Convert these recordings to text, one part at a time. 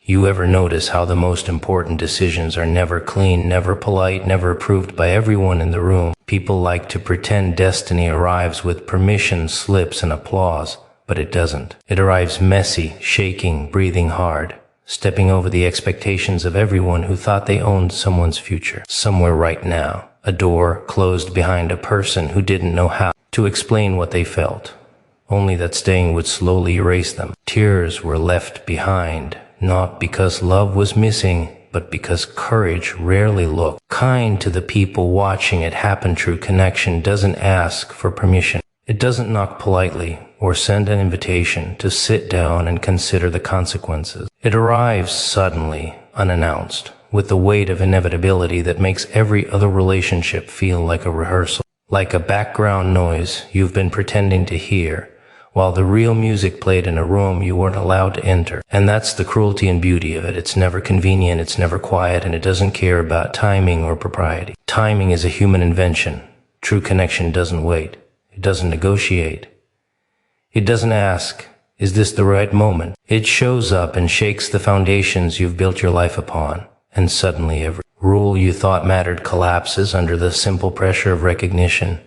You ever notice how the most important decisions are never clean, never polite, never approved by everyone in the room? People like to pretend destiny arrives with permission slips and applause, but it doesn't. It arrives messy, shaking, breathing hard, stepping over the expectations of everyone who thought they owned someone's future. Somewhere right now, a door closed behind a person who didn't know how to explain what they felt, only that staying would slowly erase them. Tears were left behind, not because love was missing, but because courage rarely looked kind to the people watching it happen. True connection doesn't ask for permission. It doesn't knock politely or send an invitation to sit down and consider the consequences. It arrives suddenly, unannounced, with the weight of inevitability that makes every other relationship feel like a rehearsal, like a background noise you've been pretending to hear, while the real music played in a room you weren't allowed to enter. And that's the cruelty and beauty of it. It's never convenient, it's never quiet, and it doesn't care about timing or propriety. Timing is a human invention. True connection doesn't wait. It doesn't negotiate. It doesn't ask, is this the right moment? It shows up and shakes the foundations you've built your life upon, and suddenly every rule you thought mattered collapses under the simple pressure of recognition.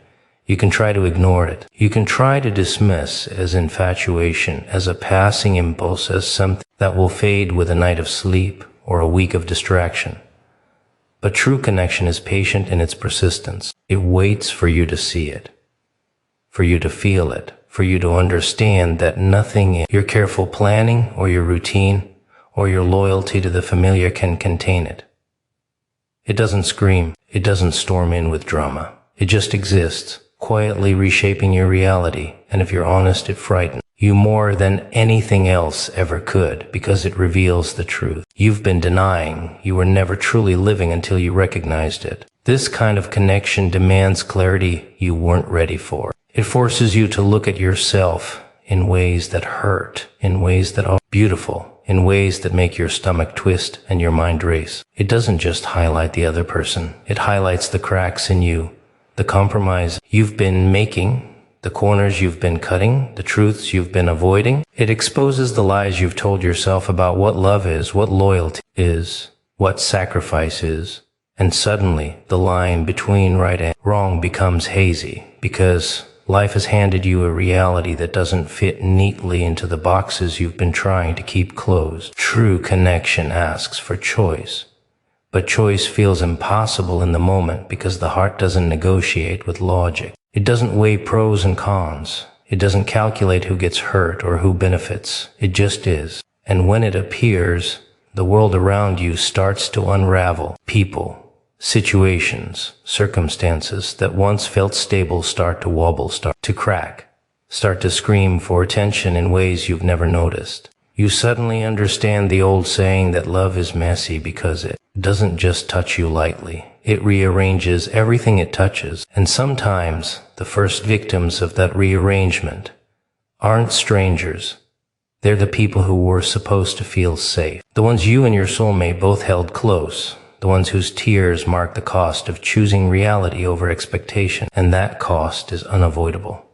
You can try to ignore it. You can try to dismiss as infatuation, as a passing impulse, as something that will fade with a night of sleep or a week of distraction. But true connection is patient in its persistence. It waits for you to see it, for you to feel it, for you to understand that nothing in your careful planning or your routine or your loyalty to the familiar can contain it. It doesn't scream. It doesn't storm in with drama. It just exists, quietly reshaping your reality, and if you're honest, it frightens you more than anything else ever could, because it reveals the truth you've been denying. You were never truly living until you recognized it. This kind of connection demands clarity you weren't ready for. It forces you to look at yourself in ways that hurt, in ways that are beautiful, in ways that make your stomach twist and your mind race. It doesn't just highlight the other person. It highlights the cracks in you, the compromise you've been making, the corners you've been cutting, the truths you've been avoiding. It exposes the lies you've told yourself about what love is, what loyalty is, what sacrifice is. And suddenly, the line between right and wrong becomes hazy, because life has handed you a reality that doesn't fit neatly into the boxes you've been trying to keep closed. True connection asks for choice. But choice feels impossible in the moment because the heart doesn't negotiate with logic. It doesn't weigh pros and cons. It doesn't calculate who gets hurt or who benefits. It just is. And when it appears, the world around you starts to unravel. People, situations, circumstances that once felt stable start to wobble, start to crack, start to scream for attention in ways you've never noticed. You suddenly understand the old saying that love is messy because it doesn't just touch you lightly. It rearranges everything it touches. And sometimes the first victims of that rearrangement aren't strangers. They're the people who were supposed to feel safe. The ones you and your soulmate both held close. The ones whose tears mark the cost of choosing reality over expectation. And that cost is unavoidable.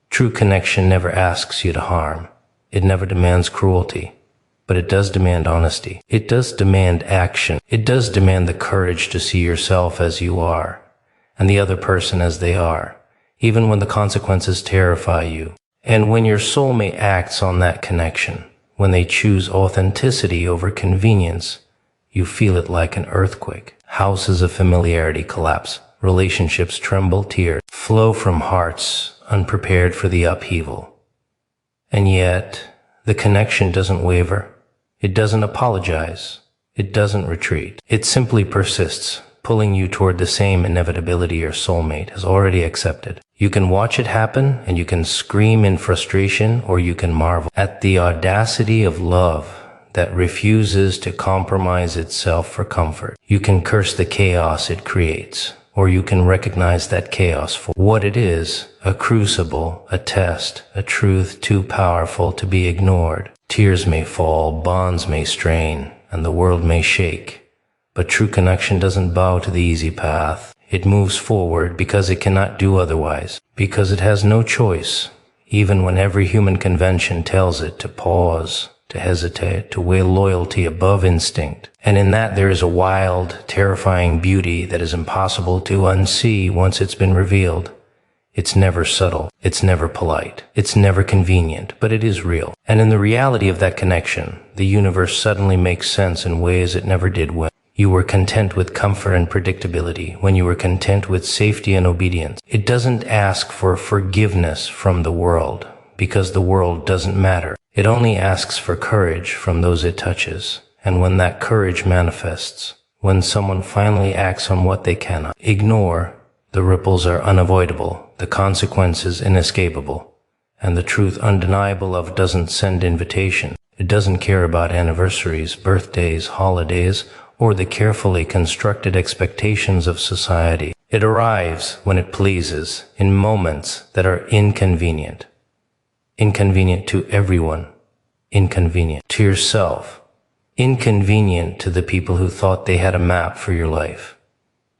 True connection never asks you to harm. It never demands cruelty, but it does demand honesty. It does demand action. It does demand the courage to see yourself as you are, and the other person as they are, even when the consequences terrify you. And when your soulmate acts on that connection, when they choose authenticity over convenience, you feel it like an earthquake. Houses of familiarity collapse. Relationships tremble. Tears flow from hearts unprepared for the upheaval. And yet, the connection doesn't waver. It doesn't apologize. It doesn't retreat. It simply persists, pulling you toward the same inevitability your soulmate has already accepted. You can watch it happen, and you can scream in frustration, or you can marvel at the audacity of love that refuses to compromise itself for comfort. You can curse the chaos it creates, or you can recognize that chaos for what it is, a crucible, a test, a truth too powerful to be ignored. Tears may fall, bonds may strain, and the world may shake. But true connection doesn't bow to the easy path. It moves forward because it cannot do otherwise, because it has no choice, even when every human convention tells it to pause, to hesitate, to weigh loyalty above instinct. And in that there is a wild, terrifying beauty that is impossible to unsee once it's been revealed. It's never subtle, it's never polite, it's never convenient, but it is real. And in the reality of that connection, the universe suddenly makes sense in ways it never did when you were content with comfort and predictability, when you were content with safety and obedience. It doesn't ask for forgiveness from the world, because the world doesn't matter. It only asks for courage from those it touches. And when that courage manifests, when someone finally acts on what they cannot ignore, the ripples are unavoidable, the consequences inescapable, and the truth undeniable of doesn't send invitation. It doesn't care about anniversaries, birthdays, holidays, or the carefully constructed expectations of society. It arrives when it pleases, in moments that are inconvenient. Inconvenient to everyone. Inconvenient to yourself. Inconvenient to the people who thought they had a map for your life.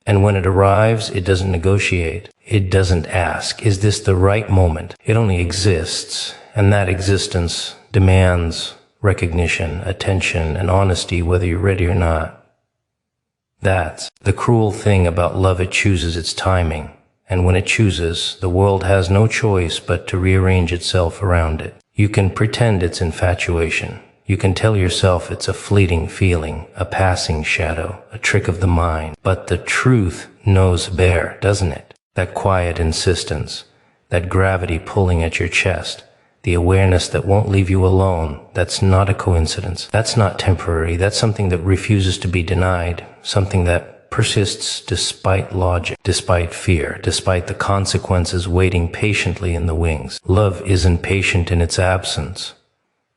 And when it arrives, it doesn't negotiate. It doesn't ask, is this the right moment? It only exists, and that existence demands recognition, attention, and honesty whether you're ready or not. That's the cruel thing about love. It chooses its timing, and when it chooses, the world has no choice but to rearrange itself around it. You can pretend it's infatuation. You can tell yourself it's a fleeting feeling, a passing shadow, a trick of the mind. But the truth knows better, doesn't it? That quiet insistence, that gravity pulling at your chest, the awareness that won't leave you alone, that's not a coincidence. That's not temporary. That's something that refuses to be denied, something that persists despite logic, despite fear, despite the consequences waiting patiently in the wings. Love isn't patient in its absence.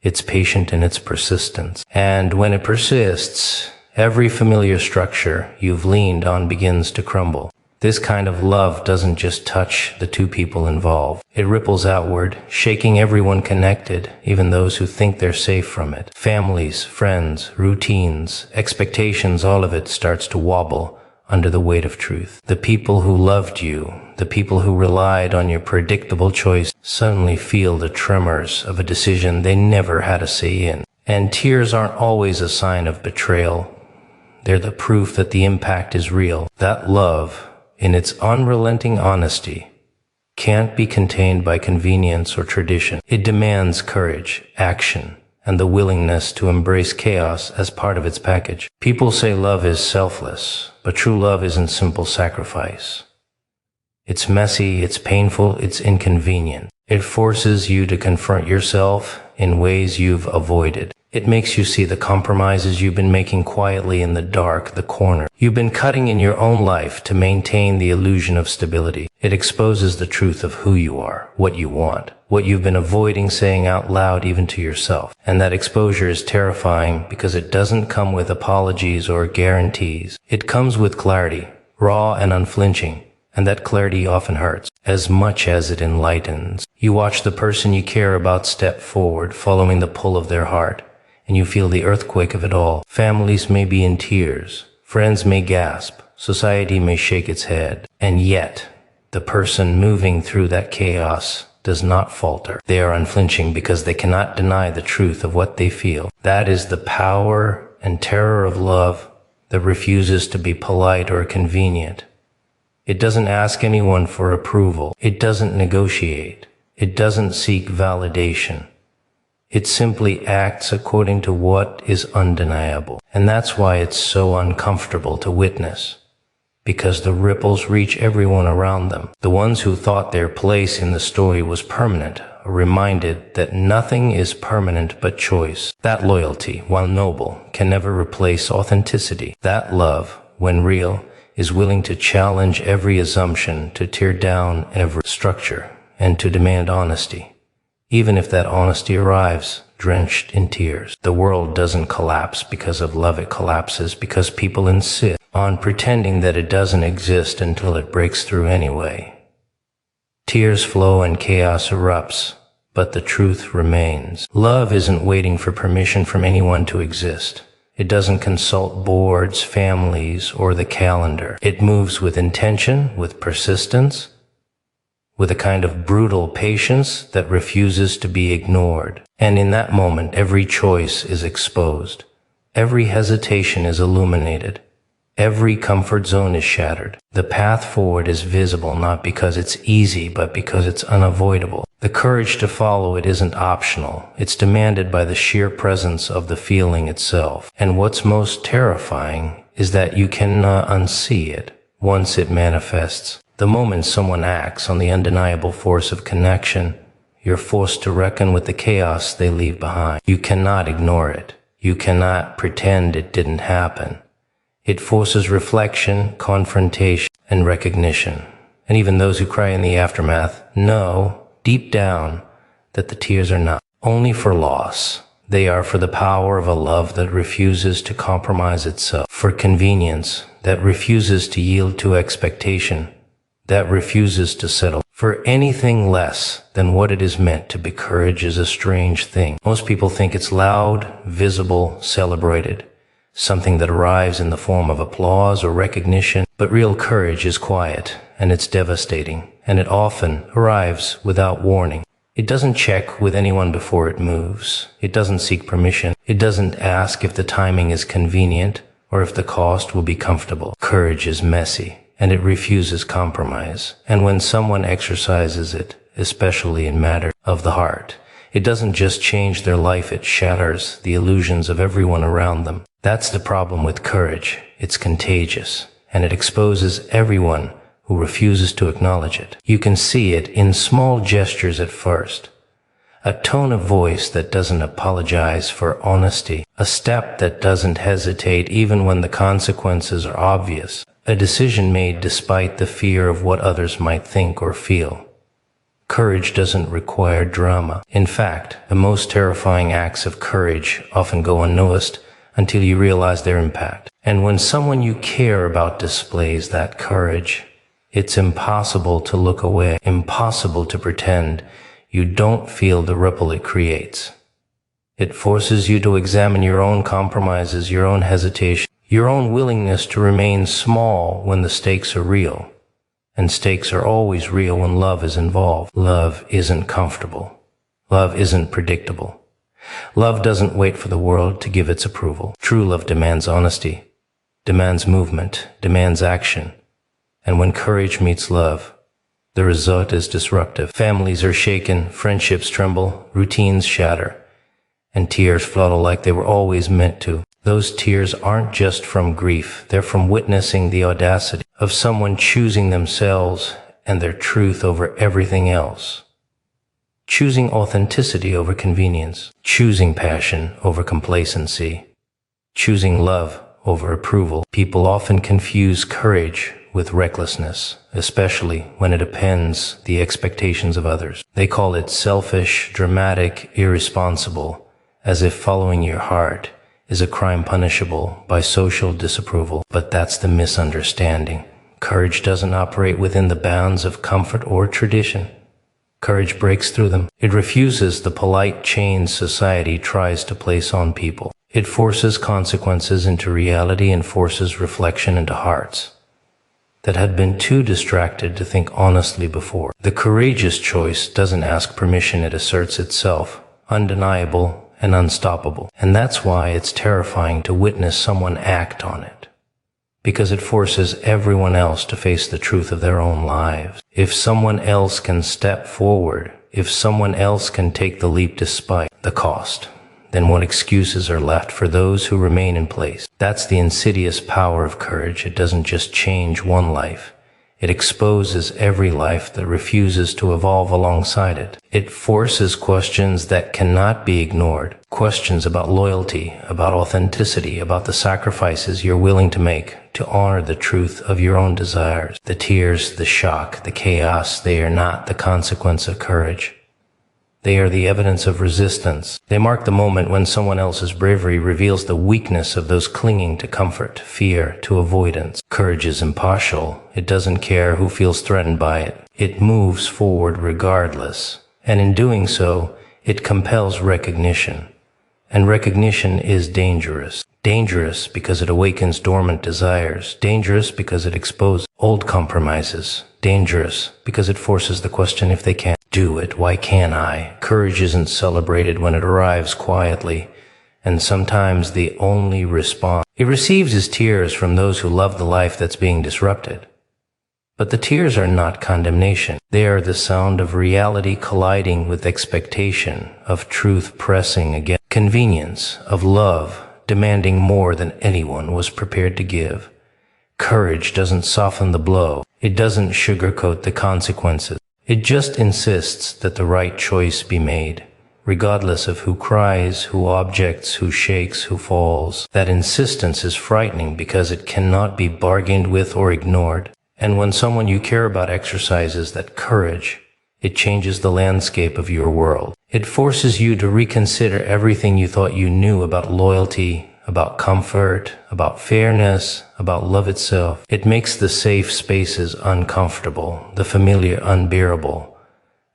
It's patient in its persistence. And when it persists, every familiar structure you've leaned on begins to crumble. This kind of love doesn't just touch the two people involved. It ripples outward, shaking everyone connected, even those who think they're safe from it. Families, friends, routines, expectations, all of it starts to wobble under the weight of truth. The people who loved you, the people who relied on your predictable choice, suddenly feel the tremors of a decision they never had a say in. And tears aren't always a sign of betrayal. They're the proof that the impact is real. That love, in its unrelenting honesty, can't be contained by convenience or tradition. It demands courage, action, and the willingness to embrace chaos as part of its package. People say love is selfless, but true love isn't simple sacrifice. It's messy, it's painful, it's inconvenient. It forces you to confront yourself in ways you've avoided. It makes you see the compromises you've been making quietly in the dark, the corner. You've been cutting in your own life to maintain the illusion of stability. It exposes the truth of who you are, what you want, what you've been avoiding saying out loud even to yourself. And that exposure is terrifying because it doesn't come with apologies or guarantees. It comes with clarity, raw and unflinching. And that clarity often hurts, as much as it enlightens. You watch the person you care about step forward, following the pull of their heart, and you feel the earthquake of it all. Families may be in tears, friends may gasp, society may shake its head, and yet, the person moving through that chaos does not falter. They are unflinching because they cannot deny the truth of what they feel. That is the power and terror of love that refuses to be polite or convenient. It doesn't ask anyone for approval. It doesn't negotiate. It doesn't seek validation. It simply acts according to what is undeniable. And that's why it's so uncomfortable to witness. Because the ripples reach everyone around them. The ones who thought their place in the story was permanent are reminded that nothing is permanent but choice. That loyalty, while noble, can never replace authenticity. That love, when real, is willing to challenge every assumption, to tear down every structure, and to demand honesty. Even if that honesty arrives drenched in tears. The world doesn't collapse because of love. It collapses because people insist on pretending that it doesn't exist until it breaks through anyway. Tears flow and chaos erupts, but the truth remains. Love isn't waiting for permission from anyone to exist. It doesn't consult boards, families, or the calendar. It moves with intention, with persistence, with a kind of brutal patience that refuses to be ignored. And in that moment, every choice is exposed. Every hesitation is illuminated. Every comfort zone is shattered. The path forward is visible not because it's easy, but because it's unavoidable. The courage to follow it isn't optional. It's demanded by the sheer presence of the feeling itself. And what's most terrifying is that you cannot unsee it once it manifests. The moment someone acts on the undeniable force of connection, you're forced to reckon with the chaos they leave behind. You cannot ignore it. You cannot pretend it didn't happen. It forces reflection, confrontation, and recognition. And even those who cry in the aftermath know, deep down, that the tears are not only for loss. They are for the power of a love that refuses to compromise itself, for convenience that refuses to yield to expectation, that refuses to settle for anything less than what it is meant to be. Courage is a strange thing. Most people think it's loud, visible, celebrated, something that arrives in the form of applause or recognition. But real courage is quiet, and it's devastating, and it often arrives without warning. It doesn't check with anyone before it moves. It doesn't seek permission. It doesn't ask if the timing is convenient or if the cost will be comfortable. Courage is messy, and it refuses compromise. And when someone exercises it, especially in matters of the heart, it doesn't just change their life, it shatters the illusions of everyone around them. That's the problem with courage. It's contagious, and it exposes everyone who refuses to acknowledge it. You can see it in small gestures at first. A tone of voice that doesn't apologize for honesty. A step that doesn't hesitate even when the consequences are obvious. A decision made despite the fear of what others might think or feel. Courage doesn't require drama. In fact, the most terrifying acts of courage often go unnoticed until you realize their impact. And when someone you care about displays that courage, it's impossible to look away, impossible to pretend you don't feel the ripple it creates. It forces you to examine your own compromises, your own hesitation, your own willingness to remain small when the stakes are real. And stakes are always real when love is involved. Love isn't comfortable. Love isn't predictable. Love doesn't wait for the world to give its approval. True love demands honesty, demands movement, demands action. And when courage meets love, the result is disruptive. Families are shaken, friendships tremble, routines shatter, and tears flow like they were always meant to. Those tears aren't just from grief, they're from witnessing the audacity of someone choosing themselves and their truth over everything else. Choosing authenticity over convenience, choosing passion over complacency, choosing love over approval. People often confuse courage with recklessness, especially when it upends the expectations of others. They call it selfish, dramatic, irresponsible, as if following your heart is a crime punishable by social disapproval. But that's the misunderstanding. Courage doesn't operate within the bounds of comfort or tradition. Courage breaks through them. It refuses the polite chains society tries to place on people. It forces consequences into reality and forces reflection into hearts that had been too distracted to think honestly before. The courageous choice doesn't ask permission, it asserts itself, undeniable and unstoppable. And that's why it's terrifying to witness someone act on it, because it forces everyone else to face the truth of their own lives. If someone else can step forward, if someone else can take the leap despite the cost, then what excuses are left for those who remain in place? That's the insidious power of courage. It doesn't just change one life. It exposes every life that refuses to evolve alongside it. It forces questions that cannot be ignored. Questions about loyalty, about authenticity, about the sacrifices you're willing to make to honor the truth of your own desires. The tears, the shock, the chaos, they are not the consequence of courage. They are the evidence of resistance. They mark the moment when someone else's bravery reveals the weakness of those clinging to comfort, fear, to avoidance. Courage is impartial. It doesn't care who feels threatened by it. It moves forward regardless. And in doing so, it compels recognition. And recognition is dangerous. Dangerous because it awakens dormant desires. Dangerous because it exposes old compromises. dangerous because it forces the question, if they can't do it, why can't I? Courage isn't celebrated when it arrives quietly, and sometimes the only response it receives is tears from those who love the life that's being disrupted. But the tears are not condemnation. They are the sound of reality colliding with expectation, of truth pressing against convenience, of love demanding more than anyone was prepared to give. Courage doesn't soften the blow. It doesn't sugarcoat the consequences. It just insists that the right choice be made, regardless of who cries, who objects, who shakes, who falls. That insistence is frightening because it cannot be bargained with or ignored. And when someone you care about exercises that courage, it changes the landscape of your world. It forces you to reconsider everything you thought you knew about loyalty, about comfort, about fairness, about love itself. It makes the safe spaces uncomfortable, the familiar unbearable,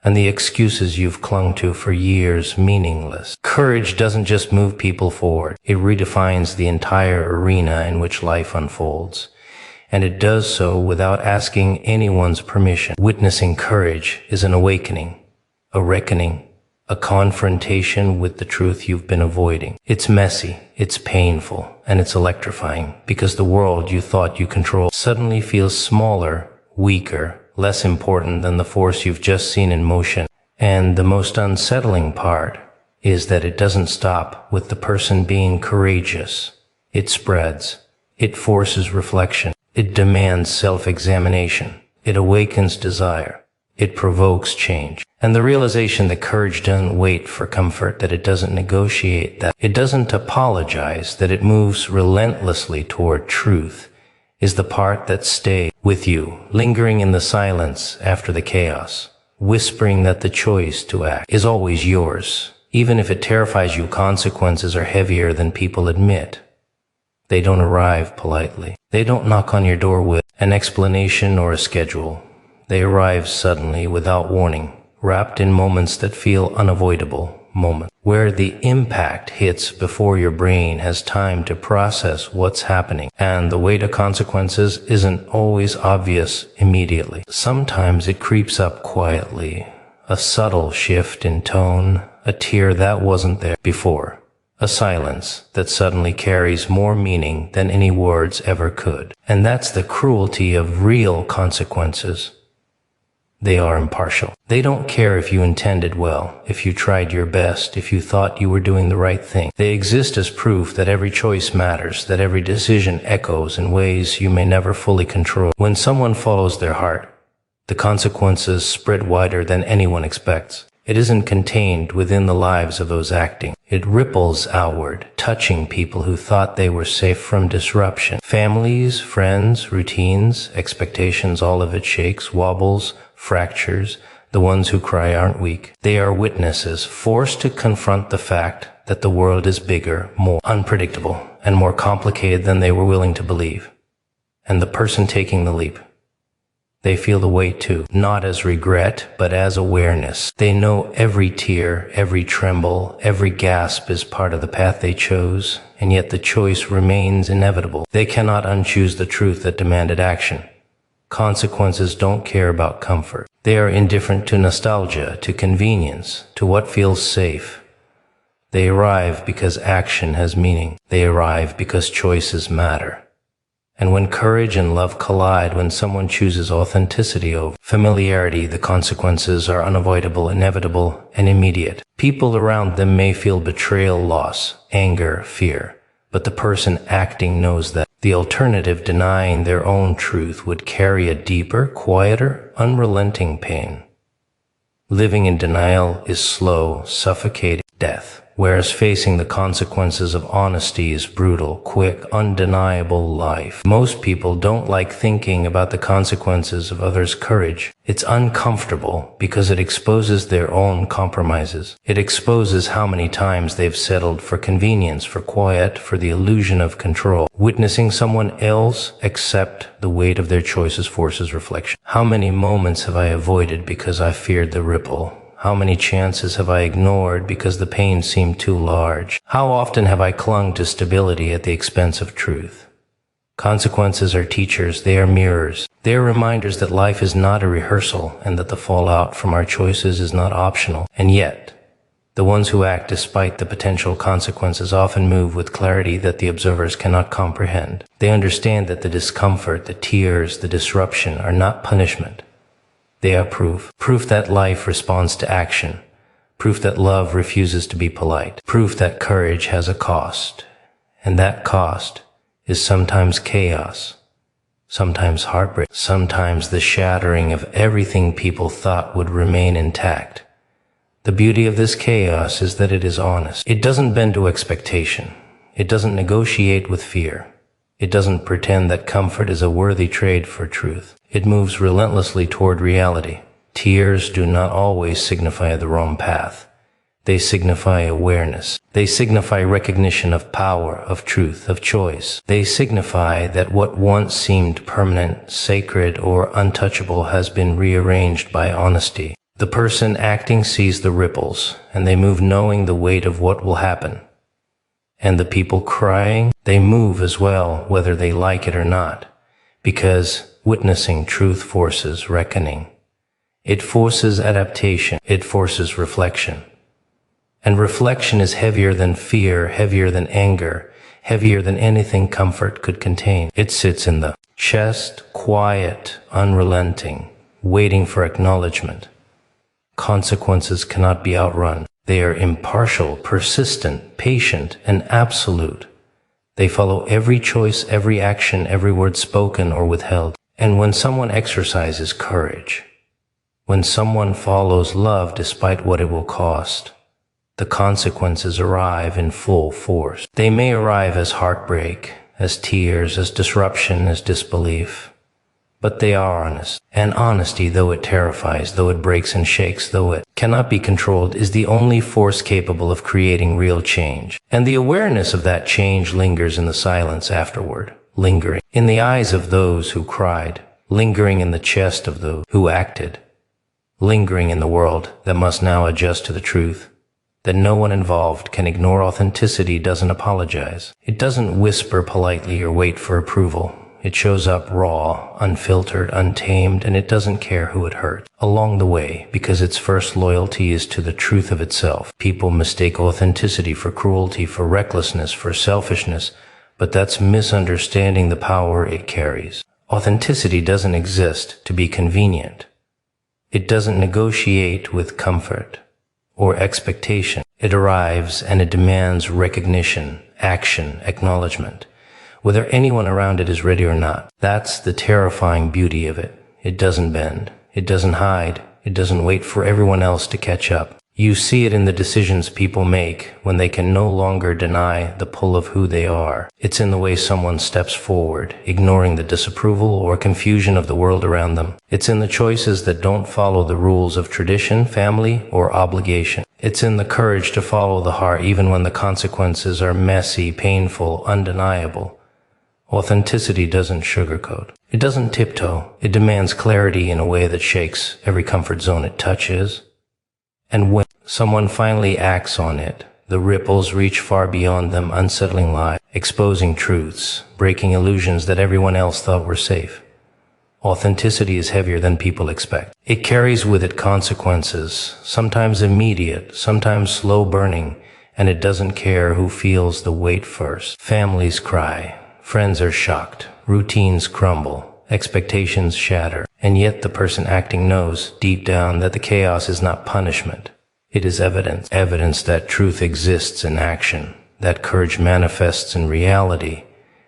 and the excuses you've clung to for years meaningless. Courage doesn't just move people forward. It redefines the entire arena in which life unfolds. And it does so without asking anyone's permission. Witnessing courage is an awakening, a reckoning, a confrontation with the truth you've been avoiding. It's messy, it's painful, and it's electrifying because the world you thought you controlled suddenly feels smaller, weaker, less important than the force you've just seen in motion. And the most unsettling part is that it doesn't stop with the person being courageous. It spreads. It forces reflection. It demands self-examination. It awakens desire. It provokes change. And the realization that courage doesn't wait for comfort, that it doesn't negotiate, that it doesn't apologize, that it moves relentlessly toward truth, is the part that stays with you, lingering in the silence after the chaos, whispering that the choice to act is always yours. Even if it terrifies you, consequences are heavier than people admit. They don't arrive politely. They don't knock on your door with an explanation or a schedule. They arrive suddenly, without warning, wrapped in moments that feel unavoidable, moments where the impact hits before your brain has time to process what's happening. And the weight of consequences isn't always obvious immediately. Sometimes it creeps up quietly, a subtle shift in tone, a tear that wasn't there before. A silence that suddenly carries more meaning than any words ever could. And that's the cruelty of real consequences. They are impartial. They don't care if you intended well, if you tried your best, if you thought you were doing the right thing. They exist as proof that every choice matters, that every decision echoes in ways you may never fully control. When someone follows their heart, the consequences spread wider than anyone expects. It isn't contained within the lives of those acting. It ripples outward, touching people who thought they were safe from disruption. Families, friends, routines, expectations, all of it shakes, wobbles, fractures. The ones who cry aren't weak. They are witnesses, forced to confront the fact that the world is bigger, more unpredictable, and more complicated than they were willing to believe. And the person taking the leap, they feel the weight too, not as regret, but as awareness. They know every tear, every tremble, every gasp is part of the path they chose, and yet the choice remains inevitable. They cannot unchoose the truth that demanded action. Consequences don't care about comfort. They are indifferent to nostalgia, to convenience, to what feels safe. They arrive because action has meaning. They arrive because choices matter. And when courage and love collide, when someone chooses authenticity over familiarity, the consequences are unavoidable, inevitable, and immediate. People around them may feel betrayal, loss, anger, fear, but the person acting knows that the alternative, denying their own truth, would carry a deeper, quieter, unrelenting pain. Living in denial is slow, suffocating death. Whereas facing the consequences of honesty is brutal, quick, undeniable life. Most people don't like thinking about the consequences of others' courage. It's uncomfortable because it exposes their own compromises. It exposes how many times they've settled for convenience, for quiet, for the illusion of control. Witnessing someone else accept the weight of their choices forces reflection. How many moments have I avoided because I feared the ripple? How many chances have I ignored because the pain seemed too large? How often have I clung to stability at the expense of truth? Consequences are teachers, they are mirrors. They are reminders that life is not a rehearsal and that the fallout from our choices is not optional. And yet, the ones who act despite the potential consequences often move with clarity that the observers cannot comprehend. They understand that the discomfort, the tears, the disruption are not punishment. They are proof that life responds to action, proof that love refuses to be polite, proof that courage has a cost, and that cost is sometimes chaos, sometimes heartbreak, sometimes the shattering of everything people thought would remain intact. The beauty of this chaos is that it is honest. It doesn't bend to expectation. It doesn't negotiate with fear. It doesn't pretend that comfort is a worthy trade for truth. It moves relentlessly toward reality. Tears do not always signify the wrong path. They signify awareness. They signify recognition of power, of truth, of choice. They signify that what once seemed permanent, sacred, or untouchable has been rearranged by honesty. The person acting sees the ripples, and they move knowing the weight of what will happen. And the people crying, they move as well, whether they like it or not, because witnessing truth forces reckoning. It forces adaptation. It forces reflection. And reflection is heavier than fear, heavier than anger, heavier than anything comfort could contain. It sits in the chest, quiet, unrelenting, waiting for acknowledgement. Consequences cannot be outrun. They are impartial, persistent, patient, and absolute. They follow every choice, every action, every word spoken or withheld. And when someone exercises courage, when someone follows love despite what it will cost, the consequences arrive in full force. They may arrive as heartbreak, as tears, as disruption, as disbelief. But they are honest. And honesty, though it terrifies, though it breaks and shakes, though it cannot be controlled, is the only force capable of creating real change. And the awareness of that change lingers in the silence afterward, lingering in the eyes of those who cried, lingering in the chest of those who acted, lingering in the world that must now adjust to the truth that no one involved can ignore. Authenticity doesn't apologize. It doesn't whisper politely or wait for approval. It shows up raw, unfiltered, untamed, and it doesn't care who it hurts along the way, because its first loyalty is to the truth of itself. People mistake authenticity for cruelty, for recklessness, for selfishness, but that's misunderstanding the power it carries. Authenticity doesn't exist to be convenient. It doesn't negotiate with comfort or expectation. It arrives and it demands recognition, action, acknowledgement, whether anyone around it is ready or not. That's the terrifying beauty of it. It doesn't bend. It doesn't hide. It doesn't wait for everyone else to catch up. You see it in the decisions people make when they can no longer deny the pull of who they are. It's in the way someone steps forward, ignoring the disapproval or confusion of the world around them. It's in the choices that don't follow the rules of tradition, family, or obligation. It's in the courage to follow the heart even when the consequences are messy, painful, undeniable. Authenticity doesn't sugarcoat. It doesn't tiptoe. It demands clarity in a way that shakes every comfort zone it touches. And when someone finally acts on it, the ripples reach far beyond them, unsettling lies, exposing truths, breaking illusions that everyone else thought were safe. Authenticity is heavier than people expect. It carries with it consequences, sometimes immediate, sometimes slow burning, and it doesn't care who feels the weight first. Families cry. Friends are shocked, routines crumble, expectations shatter, and yet the person acting knows deep down that the chaos is not punishment. It is evidence. Evidence that truth exists in action, that courage manifests in reality,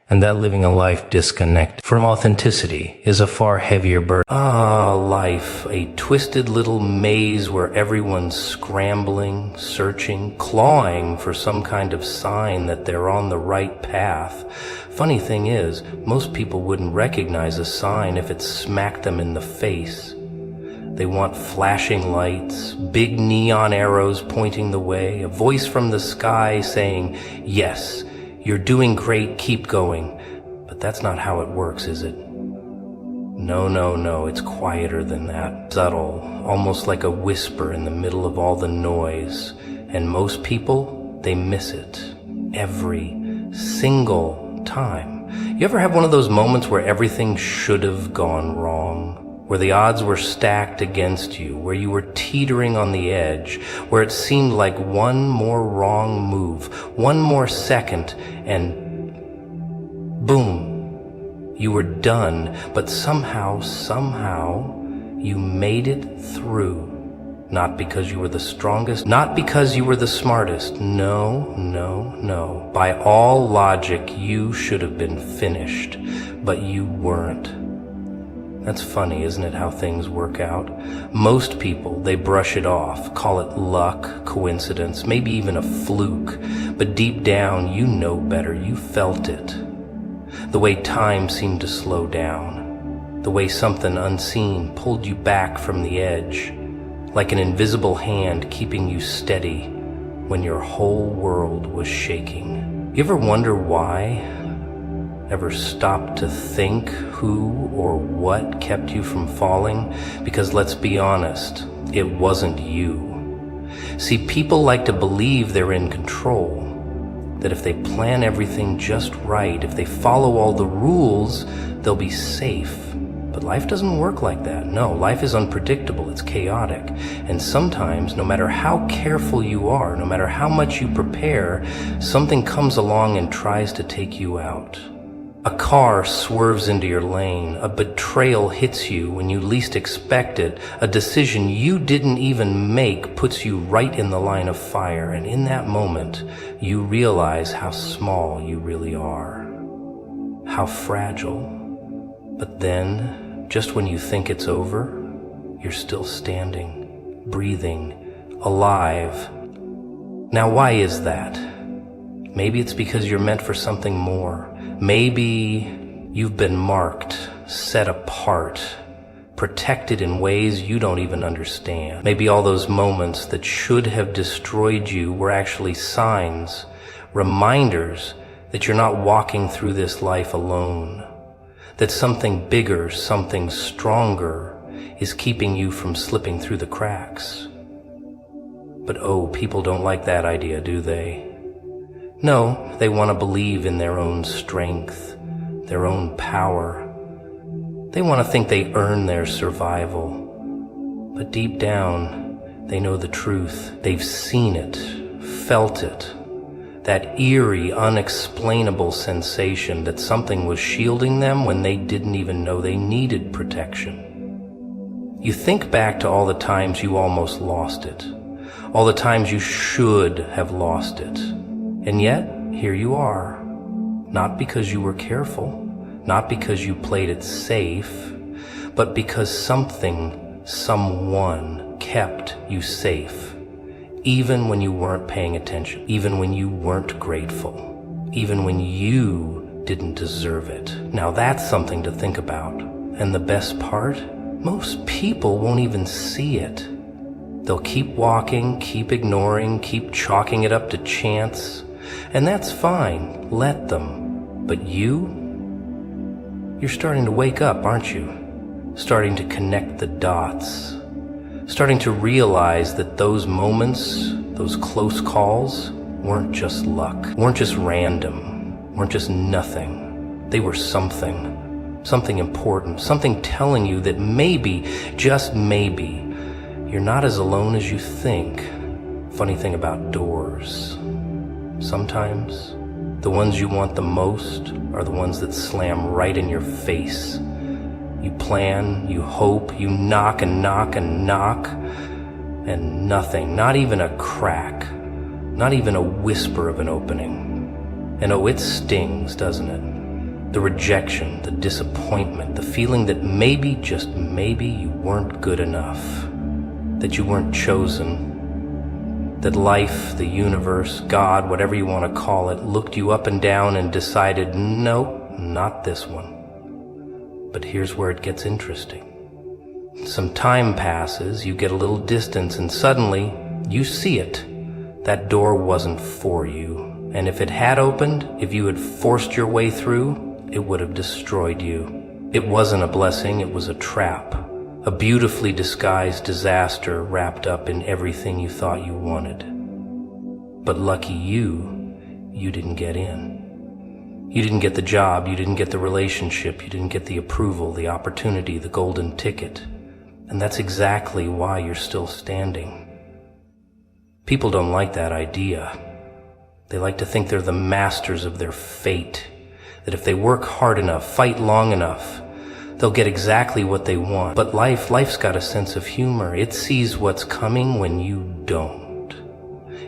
and that living a life disconnected from authenticity is a far heavier burden. Life, a twisted little maze where everyone's scrambling, searching, clawing for some kind of sign that they're on the right path. Funny thing is, most people wouldn't recognize a sign if it smacked them in the face. They want flashing lights, big neon arrows pointing the way, a voice from the sky saying, "Yes, you're doing great, keep going." But that's not how it works, is it? No, it's quieter than that. Subtle, almost like a whisper in the middle of all the noise. And most people, they miss it. Every single time. You ever have one of those moments where everything should have gone wrong? Where the odds were stacked against you, where you were teetering on the edge, where it seemed like one more wrong move, one more second, and boom, you were done. But somehow, you made it through. Not because you were the strongest, not because you were the smartest. No. By all logic, you should have been finished, but you weren't. That's funny, isn't it, how things work out? Most people, they brush it off, call it luck, coincidence, maybe even a fluke. But deep down, you know better. You felt it. The way time seemed to slow down. The way something unseen pulled you back from the edge. Like an invisible hand keeping you steady when your whole world was shaking. You ever wonder why? Ever stop to think who or what kept you from falling? Because let's be honest, it wasn't you. See, people like to believe they're in control, that if they plan everything just right, if they follow all the rules, they'll be safe. But life doesn't work like that. No, life is unpredictable, it's chaotic. And sometimes, no matter how careful you are, no matter how much you prepare, something comes along and tries to take you out. A car swerves into your lane, a betrayal hits you when you least expect it, a decision you didn't even make puts you right in the line of fire, and in that moment, you realize how small you really are, how fragile. But then, just when you think it's over, you're still standing, breathing, alive. Now, why is that? Maybe it's because you're meant for something more. Maybe you've been marked, set apart, protected in ways you don't even understand. Maybe all those moments that should have destroyed you were actually signs, reminders that you're not walking through this life alone, that something bigger, something stronger is keeping you from slipping through the cracks. But oh, people don't like that idea, do they? No, they want to believe in their own strength, their own power. They want to think they earn their survival. But deep down, they know the truth. They've seen it, felt it. That eerie, unexplainable sensation that something was shielding them when they didn't even know they needed protection. You think back to all the times you almost lost it, all the times you should have lost it. And yet, here you are, not because you were careful, not because you played it safe, but because something, someone kept you safe, even when you weren't paying attention, even when you weren't grateful, even when you didn't deserve it. Now that's something to think about. And the best part? Most people won't even see it. They'll keep walking, keep ignoring, keep chalking it up to chance. And that's fine, let them. But you're starting to wake up, aren't you? Starting to connect the dots. Starting to realize that those moments, those close calls, weren't just luck, weren't just random, weren't just nothing. They were something important, something telling you that maybe, just maybe, you're not as alone as you think. Funny thing about doors. Sometimes, the ones you want the most are the ones that slam right in your face. You plan, you hope, you knock and knock and knock, and nothing, not even a crack, not even a whisper of an opening. And oh, it stings, doesn't it? The rejection, the disappointment, the feeling that maybe, just maybe, you weren't good enough, that you weren't chosen, that life, the universe, God, whatever you want to call it, looked you up and down and decided, nope, not this one. But here's where it gets interesting. Some time passes, you get a little distance, and suddenly you see it. That door wasn't for you. And if it had opened, if you had forced your way through, it would have destroyed you. It wasn't a blessing, it was a trap. A beautifully disguised disaster wrapped up in everything you thought you wanted. But lucky you didn't get in. You didn't get the job, you didn't get the relationship, you didn't get the approval, the opportunity, the golden ticket. And that's exactly why you're still standing. People don't like that idea. They like to think they're the masters of their fate, that if they work hard enough, fight long enough, they'll get exactly what they want. But life's got a sense of humor. It sees what's coming when you don't.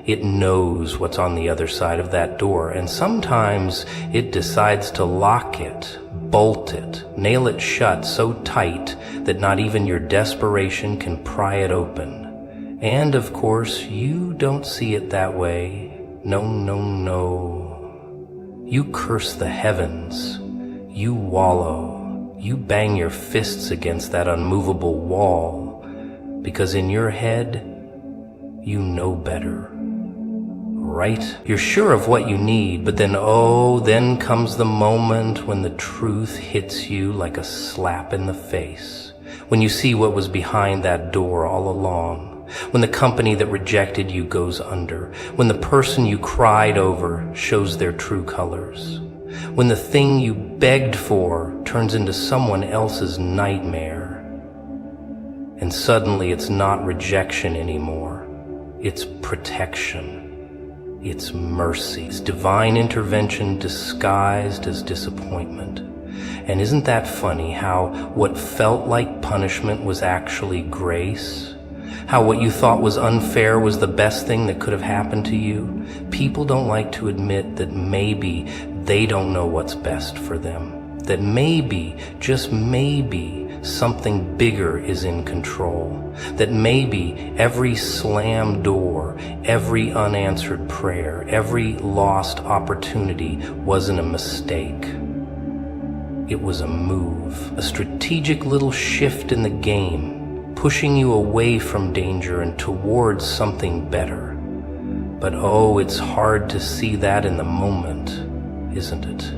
It knows what's on the other side of that door, and sometimes it decides to lock it, bolt it, nail it shut so tight that not even your desperation can pry it open. And of course, you don't see it that way. No, no, no. You curse the heavens. You wallow. You bang your fists against that unmovable wall, because in your head, you know better. Right? You're sure of what you need, but then comes the moment when the truth hits you like a slap in the face. When you see what was behind that door all along. When the company that rejected you goes under. When the person you cried over shows their true colors. When the thing you begged for turns into someone else's nightmare. And suddenly it's not rejection anymore. It's protection. It's mercy. It's divine intervention disguised as disappointment. And isn't that funny how what felt like punishment was actually grace? How what you thought was unfair was the best thing that could have happened to you? People don't like to admit that maybe they don't know what's best for them. That maybe, just maybe, something bigger is in control. That maybe every slammed door, every unanswered prayer, every lost opportunity wasn't a mistake. It was a move, a strategic little shift in the game, pushing you away from danger and towards something better. But oh, it's hard to see that in the moment, isn't it?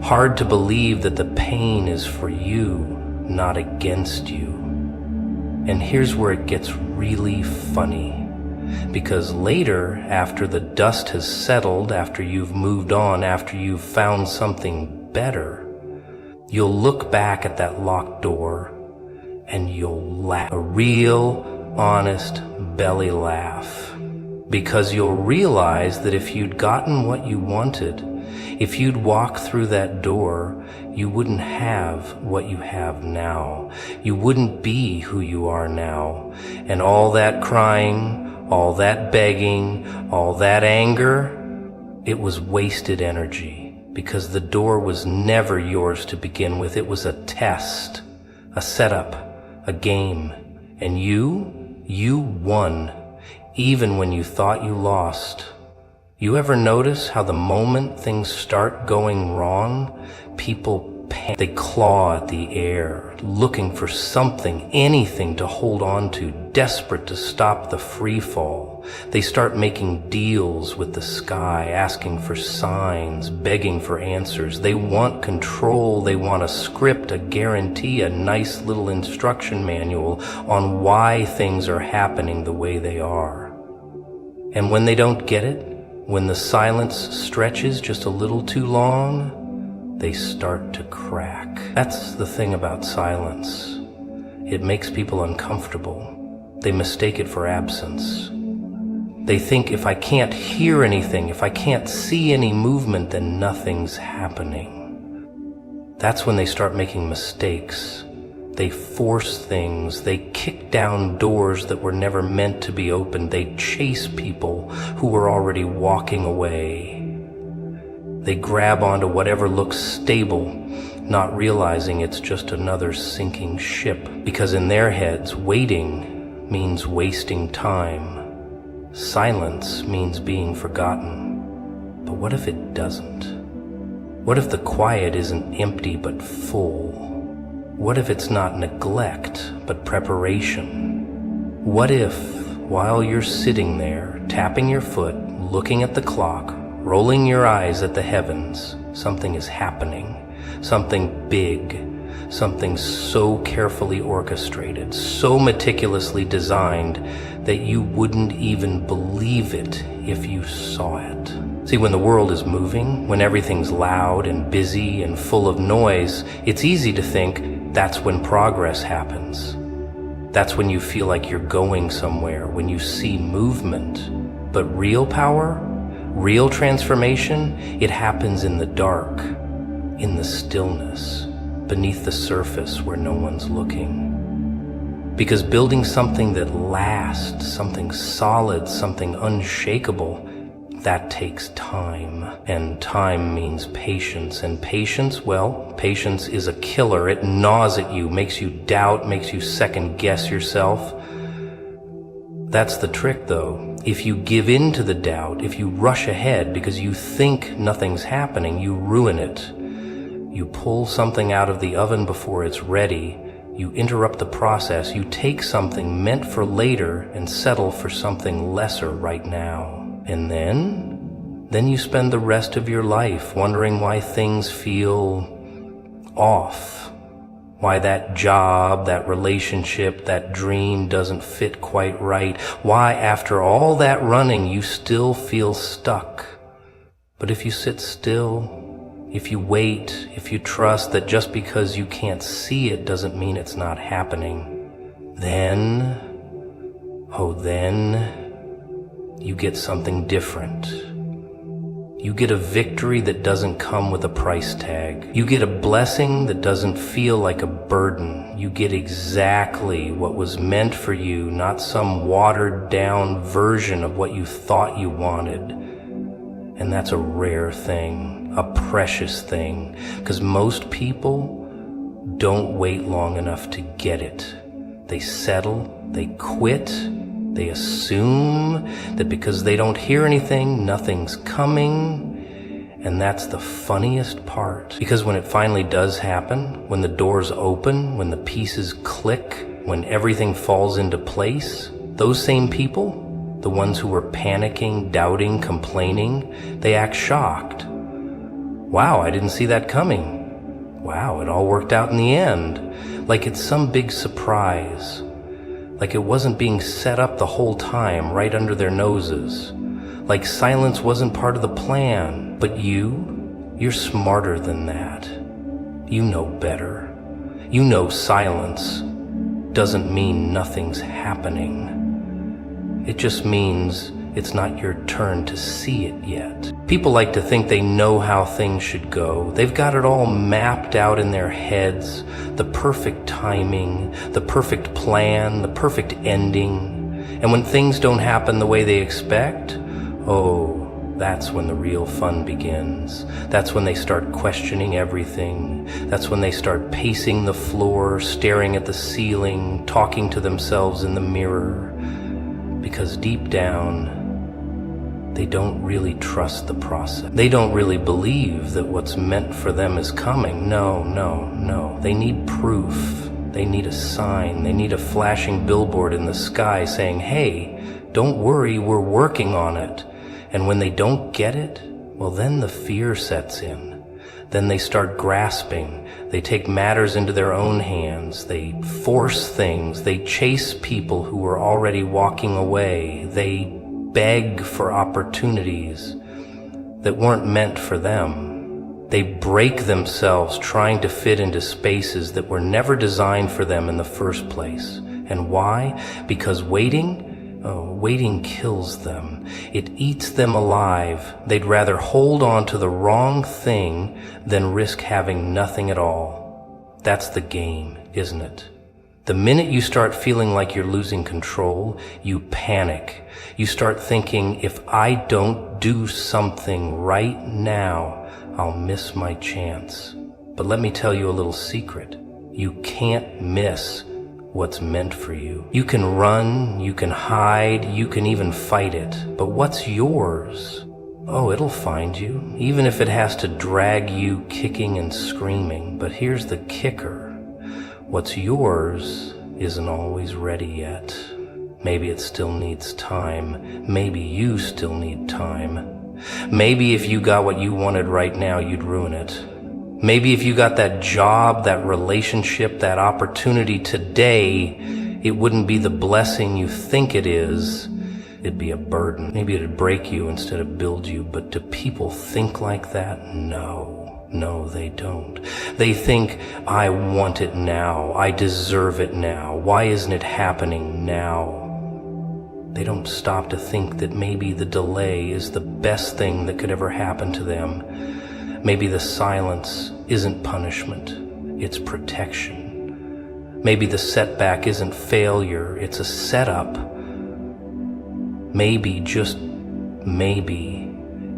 Hard to believe that the pain is for you, not against you. And here's where it gets really funny. Because later, after the dust has settled, after you've moved on, after you've found something better, you'll look back at that locked door and you'll laugh. A real, honest belly laugh. Because you'll realize that if you'd gotten what you wanted, if you'd walked through that door, you wouldn't have what you have now. You wouldn't be who you are now. And all that crying, all that begging, all that anger, it was wasted energy, because the door was never yours to begin with. It was a test, a setup, a game. And you won, even when you thought you lost. You ever notice how the moment things start going wrong, people panic, they claw at the air, looking for something, anything to hold on to, desperate to stop the free fall. They start making deals with the sky, asking for signs, begging for answers. They want control, they want a script, a guarantee, a nice little instruction manual on why things are happening the way they are. And when they don't get it, when the silence stretches just a little too long, they start to crack. That's the thing about silence. It makes people uncomfortable. They mistake it for absence. They think if I can't hear anything, if I can't see any movement, then nothing's happening. That's when they start making mistakes. They force things, they kick down doors that were never meant to be opened, they chase people who were already walking away. They grab onto whatever looks stable, not realizing it's just another sinking ship, because in their heads, waiting means wasting time. Silence means being forgotten. But what if it doesn't? What if the quiet isn't empty but full? What if it's not neglect, but preparation? What if, while you're sitting there, tapping your foot, looking at the clock, rolling your eyes at the heavens, something is happening, something big, something so carefully orchestrated, so meticulously designed that you wouldn't even believe it if you saw it? See, when the world is moving, when everything's loud and busy and full of noise, it's easy to think that's when progress happens. That's when you feel like you're going somewhere, when you see movement. But real power, real transformation, it happens in the dark, in the stillness, beneath the surface where no one's looking. Because building something that lasts, something solid, something unshakable, that takes time. And time means patience. And patience, well, patience is a killer. It gnaws at you, makes you doubt, makes you second guess yourself. That's the trick, though. If you give in to the doubt, if you rush ahead because you think nothing's happening, you ruin it. You pull something out of the oven before it's ready. You interrupt the process. You take something meant for later and settle for something lesser right now. And then you spend the rest of your life wondering why things feel off. Why that job, that relationship, that dream doesn't fit quite right. Why, after all that running, you still feel stuck. But if you sit still, if you wait, if you trust that just because you can't see it doesn't mean it's not happening, then you get something different. You get a victory that doesn't come with a price tag. You get a blessing that doesn't feel like a burden. You get exactly what was meant for you, not some watered down version of what you thought you wanted. And that's a rare thing, a precious thing, because most people don't wait long enough to get it. They settle, they quit, they assume that because they don't hear anything, nothing's coming. And that's the funniest part. Because when it finally does happen, when the doors open, when the pieces click, when everything falls into place, those same people, the ones who were panicking, doubting, complaining, they act shocked. Wow, I didn't see that coming. Wow, it all worked out in the end. Like it's some big surprise. Like it wasn't being set up the whole time right under their noses. Like silence wasn't part of the plan. But you're smarter than that. You know better. You know silence doesn't mean nothing's happening. It just means it's not your turn to see it yet. People like to think they know how things should go. They've got it all mapped out in their heads, the perfect timing, the perfect plan, the perfect ending. And when things don't happen the way they expect, that's when the real fun begins. That's when they start questioning everything. That's when they start pacing the floor, staring at the ceiling, talking to themselves in the mirror. Because deep down, they don't really trust the process. They don't really believe that what's meant for them is coming. No. They need proof. They need a sign. They need a flashing billboard in the sky saying, hey, don't worry, we're working on it. And when they don't get it, well, then the fear sets in. Then they start grasping. They take matters into their own hands. They force things. They chase people who are already walking away. They beg for opportunities that weren't meant for them. They break themselves trying to fit into spaces that were never designed for them in the first place. And why? Because waiting kills them. It eats them alive. They'd rather hold on to the wrong thing than risk having nothing at all. That's the game, isn't it? The minute you start feeling like you're losing control, you panic. You start thinking, if I don't do something right now, I'll miss my chance. But let me tell you a little secret. You can't miss what's meant for you. You can run, you can hide, you can even fight it. But what's yours? It'll find you, even if it has to drag you kicking and screaming. But here's the kicker. What's yours isn't always ready yet. Maybe it still needs time. Maybe you still need time. Maybe if you got what you wanted right now, you'd ruin it. Maybe if you got that job, that relationship, that opportunity today, it wouldn't be the blessing you think it is. it'd be a burden. Maybe it'd break you instead of build you, but do people think like that? No, they don't. They think, I want it now. I deserve it now. Why isn't it happening now? They don't stop to think that maybe the delay is the best thing that could ever happen to them. Maybe the silence isn't punishment, it's protection. Maybe the setback isn't failure, it's a setup. Maybe, just maybe,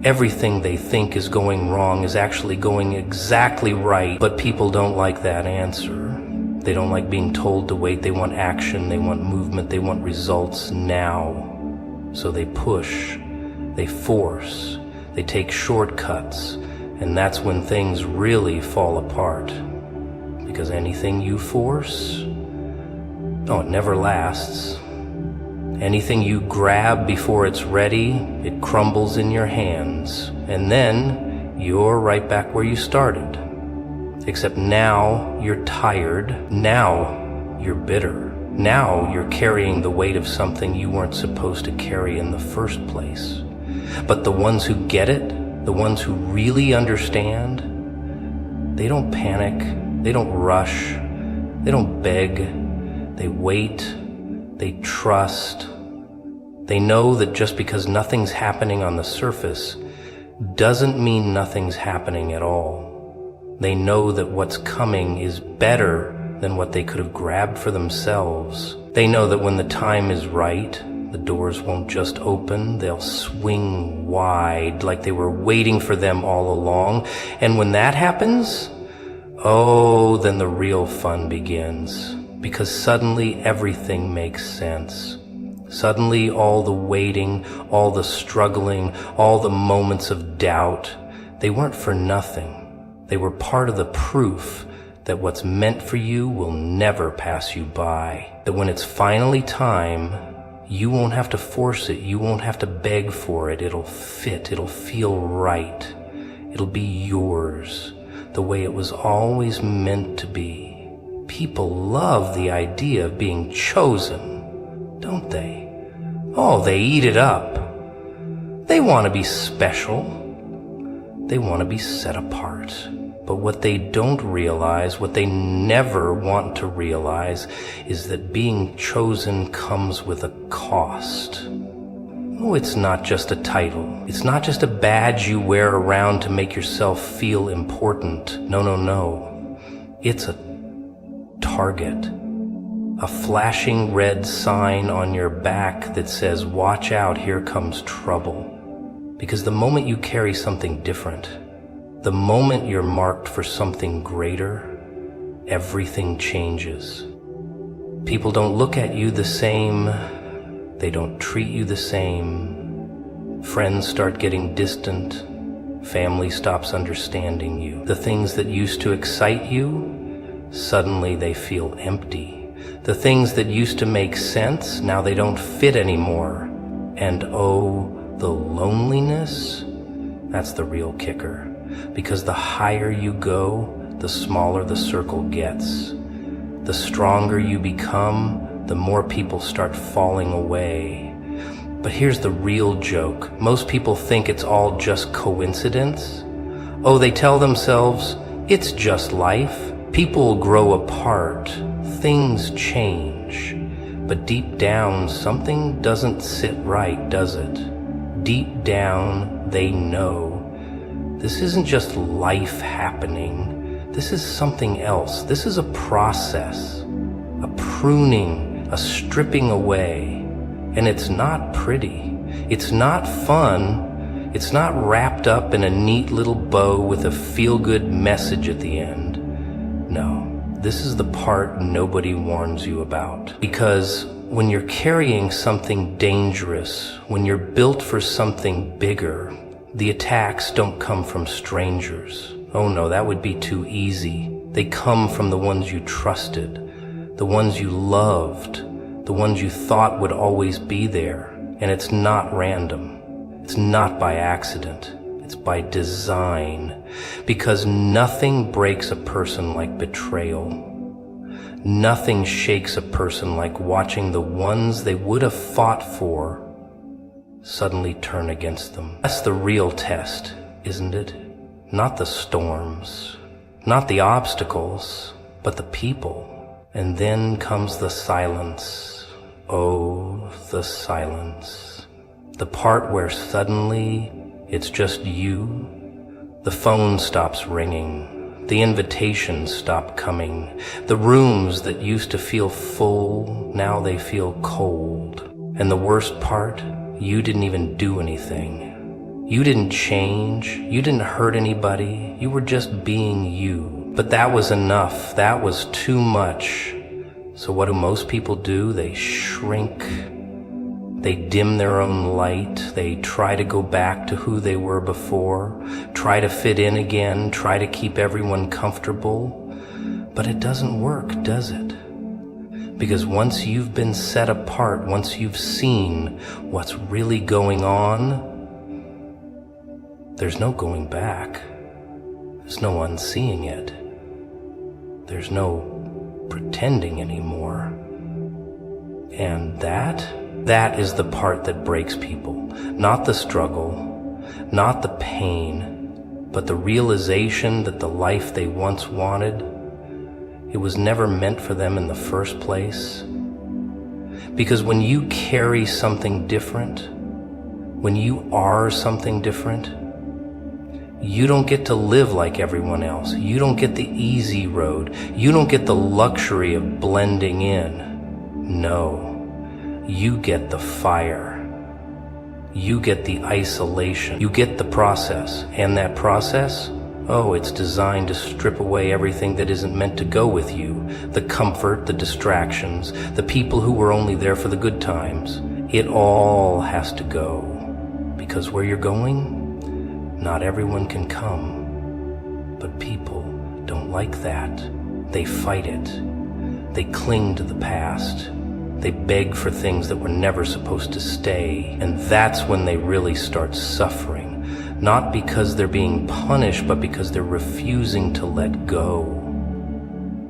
everything they think is going wrong is actually going exactly right, but people don't like that answer. They don't like being told to wait. They want action, they want movement, they want results now. So they push, they force, they take shortcuts, and that's when things really fall apart. Because anything you force, it never lasts. Anything you grab before it's ready, it crumbles in your hands, and then you're right back where you started. Except now you're tired, now you're bitter, now you're carrying the weight of something you weren't supposed to carry in the first place. But the ones who get it, the ones who really understand, they don't panic, they don't rush, they don't beg, they wait, they trust. They know that just because nothing's happening on the surface doesn't mean nothing's happening at all. They know that what's coming is better than what they could have grabbed for themselves. They know that when the time is right, the doors won't just open, they'll swing wide like they were waiting for them all along. And when that happens, then the real fun begins. Because suddenly everything makes sense. Suddenly all the waiting, all the struggling, all the moments of doubt, they weren't for nothing. They were part of the proof that what's meant for you will never pass you by. That when it's finally time, you won't have to force it. You won't have to beg for it. It'll fit. It'll feel right. It'll be yours, the way it was always meant to be. People love the idea of being chosen, don't they? They eat it up. They want to be special. They want to be set apart. But what they don't realize, what they never want to realize, is that being chosen comes with a cost. It's not just a title. It's not just a badge you wear around to make yourself feel important. No. It's a target. A flashing red sign on your back that says, watch out, here comes trouble. Because the moment you carry something different, the moment you're marked for something greater, everything changes. People don't look at you the same. They don't treat you the same. Friends start getting distant. Family stops understanding you. The things that used to excite you, suddenly they feel empty. The things that used to make sense, now they don't fit anymore. And the loneliness, that's the real kicker. Because the higher you go, the smaller the circle gets. The stronger you become, the more people start falling away. But here's the real joke. Most people think it's all just coincidence. They tell themselves, it's just life. People grow apart. Things change. But deep down, something doesn't sit right, does it? Deep down, they know. This isn't just life happening. This is something else. This is a process, a pruning, a stripping away. And it's not pretty. It's not fun. It's not wrapped up in a neat little bow with a feel-good message at the end. No, this is the part nobody warns you about. Because when you're carrying something dangerous, when you're built for something bigger, the attacks don't come from strangers. No, that would be too easy. They come from the ones you trusted, the ones you loved, the ones you thought would always be there. And it's not random. It's not by accident. It's by design. Because nothing breaks a person like betrayal. Nothing shakes a person like watching the ones they would have fought for suddenly turn against them. That's the real test, isn't it? Not the storms, not the obstacles, but the people. And then comes the silence. Oh, the silence. The part where suddenly it's just you. The phone stops ringing. The invitations stop coming. The rooms that used to feel full, now they feel cold. And the worst part, you didn't even do anything. You didn't change. You didn't hurt anybody. You were just being you. But that was enough. That was too much. So what do most people do? They shrink. They dim their own light. They try to go back to who they were before, try to fit in again, try to keep everyone comfortable. But it doesn't work, does it? Because once you've been set apart, once you've seen what's really going on, there's no going back. There's no unseeing it. There's no pretending anymore. And that is the part that breaks people. Not the struggle, not the pain, but the realization that the life they once wanted, it was never meant for them in the first place. Because when you carry something different, when you are something different, you don't get to live like everyone else. You don't get the easy road. You don't get the luxury of blending in. No. You get the fire. You get the isolation. You get the process. And that process, oh, it's designed to strip away everything that isn't meant to go with you. The comfort, the distractions, the people who were only there for the good times. It all has to go. Because where you're going, not everyone can come. But people don't like that. They fight it. They cling to the past. They beg for things that were never supposed to stay, and that's when they really start suffering. Not because they're being punished, but because they're refusing to let go.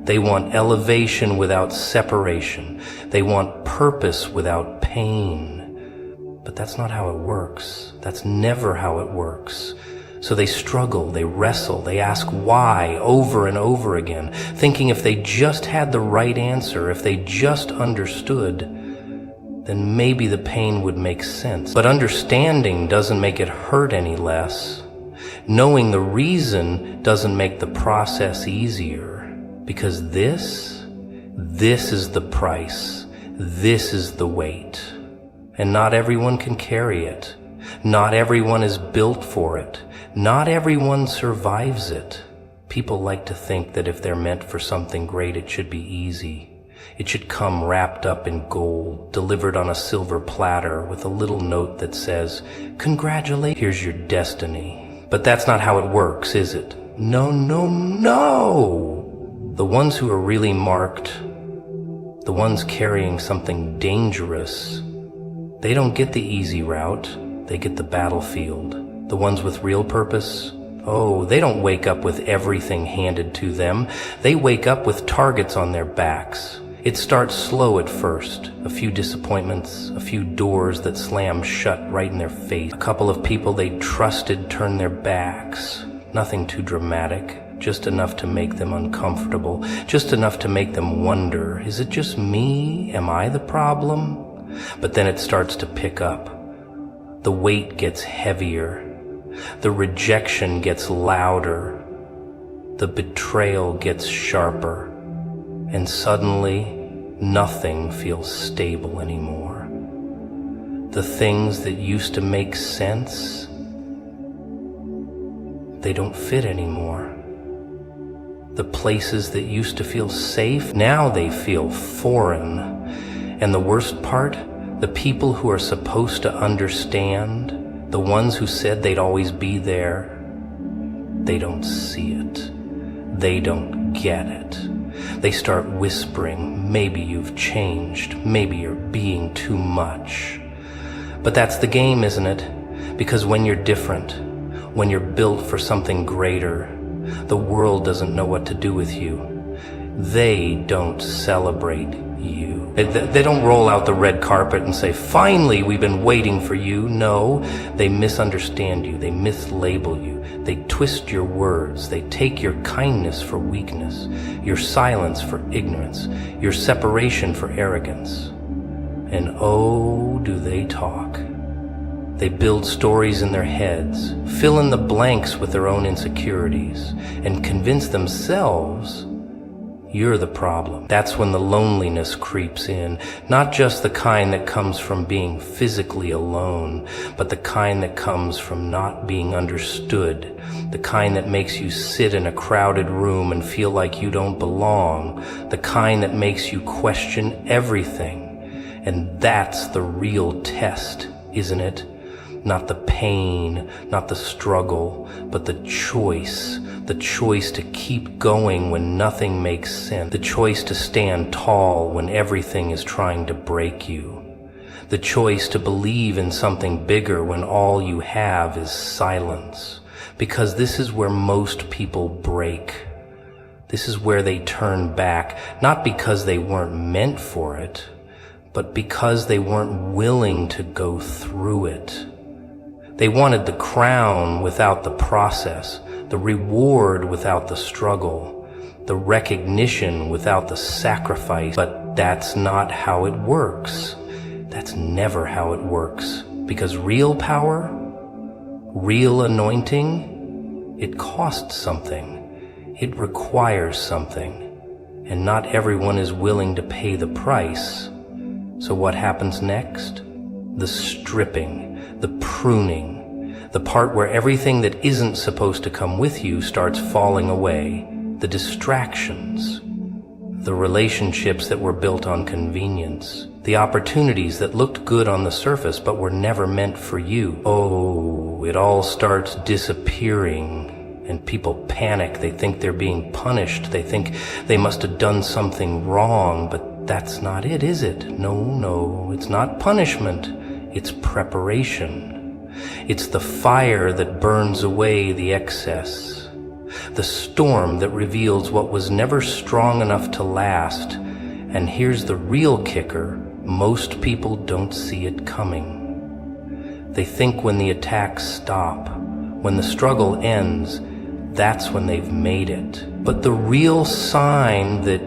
They want elevation without separation. They want purpose without pain. But that's not how it works. That's never how it works. So they struggle, they wrestle, they ask why over and over again, thinking if they just had the right answer, if they just understood, then maybe the pain would make sense. But understanding doesn't make it hurt any less. Knowing the reason doesn't make the process easier. Because this is the price. This is the weight. And not everyone can carry it. Not everyone is built for it. Not everyone survives it. People like to think that if they're meant for something great, it should be easy. It should come wrapped up in gold, delivered on a silver platter with a little note that says, "Congratulations, here's your destiny." But that's not how it works, is it? No, no, no! The ones who are really marked, the ones carrying something dangerous, they don't get the easy route. They get the battlefield. The ones with real purpose, oh, they don't wake up with everything handed to them. They wake up with targets on their backs. It starts slow at first. A few disappointments, a few doors that slam shut right in their face. A couple of people they trusted turn their backs. Nothing too dramatic, just enough to make them uncomfortable, just enough to make them wonder, is it just me? Am I the problem? But then it starts to pick up. The weight gets heavier. The rejection gets louder. The betrayal gets sharper. And suddenly, nothing feels stable anymore. The things that used to make sense, they don't fit anymore. The places that used to feel safe, now they feel foreign. And the worst part, the people who are supposed to understand, the ones who said they'd always be there, they don't see it. They don't get it. They start whispering, maybe you've changed, maybe you're being too much. But that's the game, isn't it? Because when you're different, when you're built for something greater, the world doesn't know what to do with you. They don't celebrate you. They don't roll out the red carpet and say, finally, we've been waiting for you. No, they misunderstand you. They mislabel you. They twist your words. They take your kindness for weakness, your silence for ignorance, your separation for arrogance. And oh, do they talk. They build stories in their heads, fill in the blanks with their own insecurities, and convince themselves you're the problem. That's when the loneliness creeps in, not just the kind that comes from being physically alone, but the kind that comes from not being understood, the kind that makes you sit in a crowded room and feel like you don't belong, the kind that makes you question everything. And that's the real test, isn't it? Not the pain, not the struggle, but the choice to keep going when nothing makes sense, the choice to stand tall when everything is trying to break you, the choice to believe in something bigger when all you have is silence, because this is where most people break. This is where they turn back, not because they weren't meant for it, but because they weren't willing to go through it. They wanted the crown without the process, the reward without the struggle, the recognition without the sacrifice. But that's not how it works. That's never how it works. Because real power, real anointing, it costs something. It requires something. And not everyone is willing to pay the price. So what happens next? The stripping, the pruning, the part where everything that isn't supposed to come with you starts falling away, the distractions, the relationships that were built on convenience, the opportunities that looked good on the surface but were never meant for you. Oh, it all starts disappearing, and people panic. They think they're being punished. They think they must have done something wrong, but that's not it, is it? No, it's not punishment. It's preparation. It's the fire that burns away the excess, the storm that reveals what was never strong enough to last. And here's the real kicker: most people don't see it coming. They think when the attacks stop, when the struggle ends, that's when they've made it. But the real sign that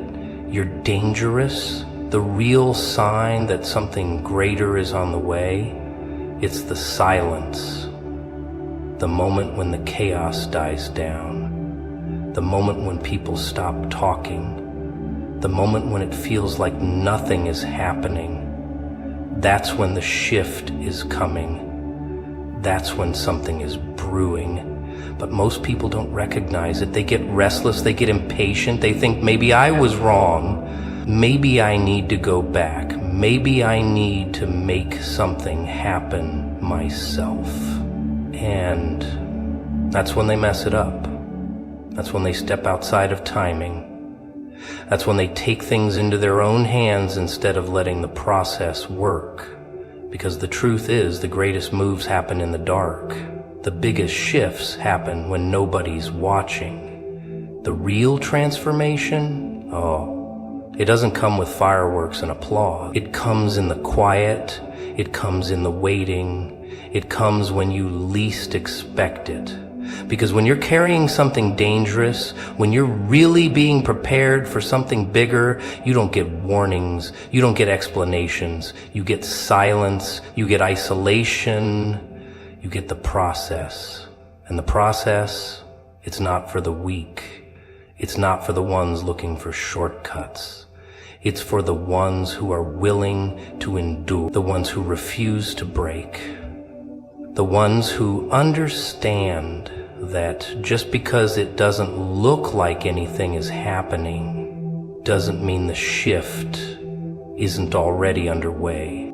you're dangerous, the real sign that something greater is on the way, it's the silence. The moment when the chaos dies down. The moment when people stop talking. The moment when it feels like nothing is happening. That's when the shift is coming. That's when something is brewing. But most people don't recognize it. They get restless, they get impatient, they think maybe I was wrong. Maybe I need to go back. Maybe I need to make something happen myself. And that's when they mess it up. That's when they step outside of timing. That's when they take things into their own hands instead of letting the process work. Because the truth is, the greatest moves happen in the dark. The biggest shifts happen when nobody's watching. The real transformation, it doesn't come with fireworks and applause. It comes in the quiet. It comes in the waiting. It comes when you least expect it. Because when you're carrying something dangerous, when you're really being prepared for something bigger, you don't get warnings, you don't get explanations, you get silence, you get isolation, you get the process. And the process, it's not for the weak. It's not for the ones looking for shortcuts. It's for the ones who are willing to endure, the ones who refuse to break, the ones who understand that just because it doesn't look like anything is happening doesn't mean the shift isn't already underway.